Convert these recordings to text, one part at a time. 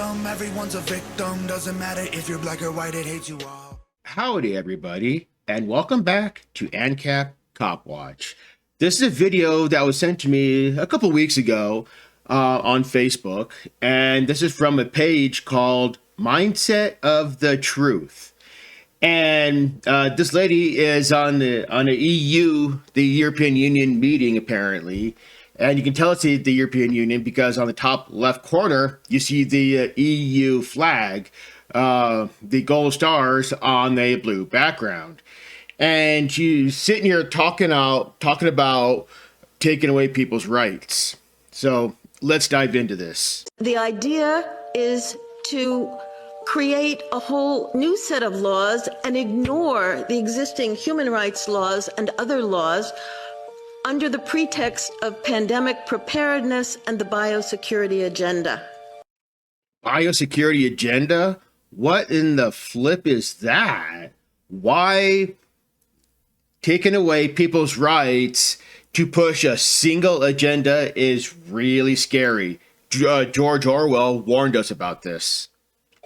system, everyone's a victim. Doesn't matter if you're black or white, it hates you all. Howdy everybody, and welcome back to AnCapCopWatch. This is a video that was sent to me a couple weeks ago on Facebook, and this is from a page called Mindset of the Truth. And this lady is on a EU, the European Union meeting apparently, and you can tell it's the European Union because on the top left corner you see the EU flag, the gold stars on a blue background, and she's sitting here talking about taking away people's rights. So let's dive into this. The idea is to create a whole new set of laws and ignore the existing human rights laws and other laws under the pretext of pandemic preparedness and the biosecurity agenda. Biosecurity agenda? What in the flip is that? Why taking away people's rights to push a single agenda is really scary. George Orwell warned us about this.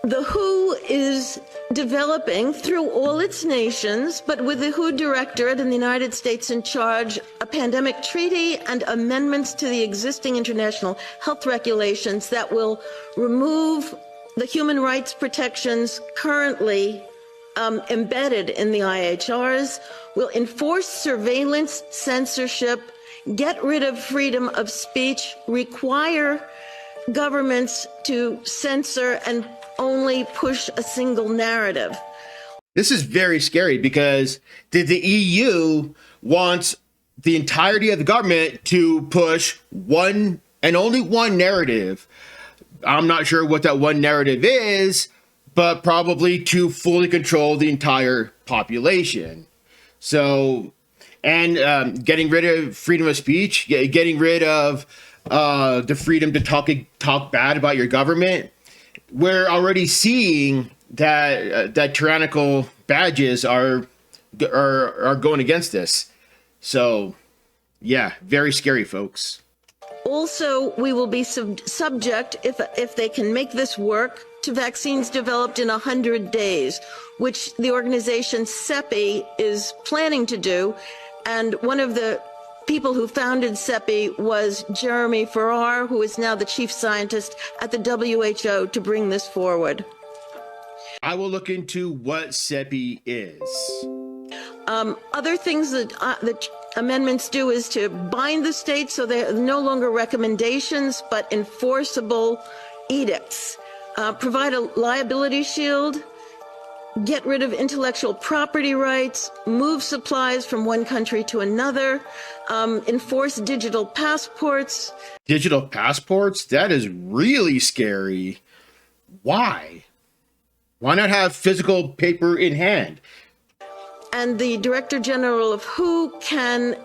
The WHO is developing through all its nations, but with the WHO Directorate and the United States in charge, a pandemic treaty and amendments to the existing international health regulations that will remove the human rights protections currently embedded in the IHRs, will enforce surveillance, censorship, get rid of freedom of speech, require governments to censor and only push a single narrative. This is very scary because the EU wants the entirety of the government to push one and only one narrative. I'm not sure what that one narrative is, but probably to fully control the entire population. So, and getting rid of freedom of speech, getting rid of the freedom to talk bad about your government. We're already seeing that tyrannical badges are going against this. So, yeah, very scary, folks. Also, we will be subject, if they can make this work, to vaccines developed in 100 days, which the organization CEPI is planning to do. And one of the people who founded CEPI was Jeremy Farrar, who is now the chief scientist at the WHO, to bring this forward. I will look into what CEPI is. Other things that amendments do is to bind the states so they're no longer recommendations but enforceable edicts. Provide a liability shield, get rid of intellectual property rights, move supplies from one country to another, enforce digital passports. Digital passports? That is really scary. Why? Why not have physical paper in hand? And the Director General of WHO can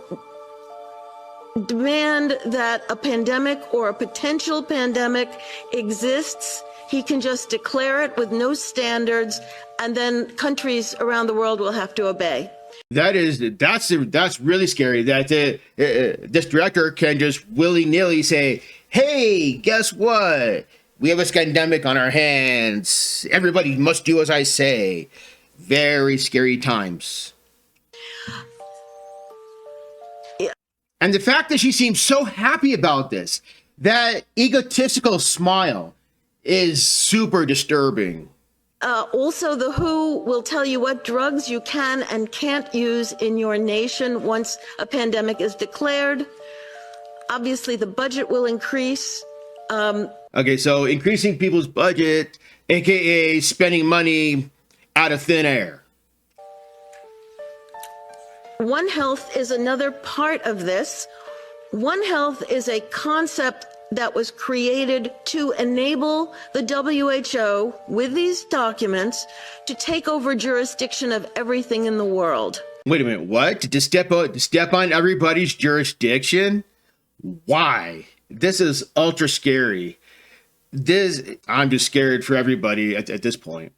demand that a pandemic or a potential pandemic exists. He can just declare it with no standards, and then countries around the world will have to obey. That's really scary. That this director can just willy-nilly say, "Hey, guess what? We have a pandemic on our hands. Everybody must do as I say." Very scary times. Yeah. And the fact that she seems so happy about this, that egotistical smile, is super disturbing. Also, the WHO will tell you what drugs you can and can't use in your nation once a pandemic is declared. Obviously, the budget will increase. Okay, so increasing people's budget, aka spending money out of thin air. One Health is another part of this. One Health is a concept that was created to enable the WHO, with these documents, to take over jurisdiction of everything in the world. Wait a minute, what? To step on everybody's jurisdiction? Why? This is ultra scary. I'm just scared for everybody at this point.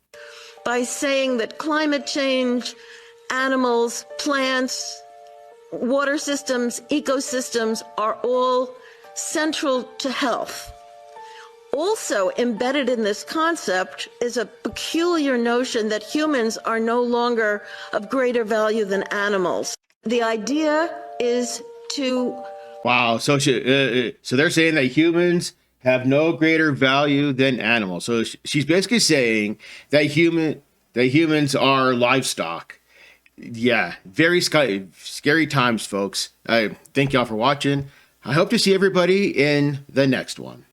By saying that climate change, animals, plants, water systems, ecosystems are all central to health. Also embedded in this concept is a peculiar notion that humans are no longer of greater value than animals. The idea is to... Wow. So so they're saying that humans have no greater value than animals. So she's basically saying that humans are livestock. Yeah, very scary times, folks. I thank y'all for watching. I hope to see everybody in the next one.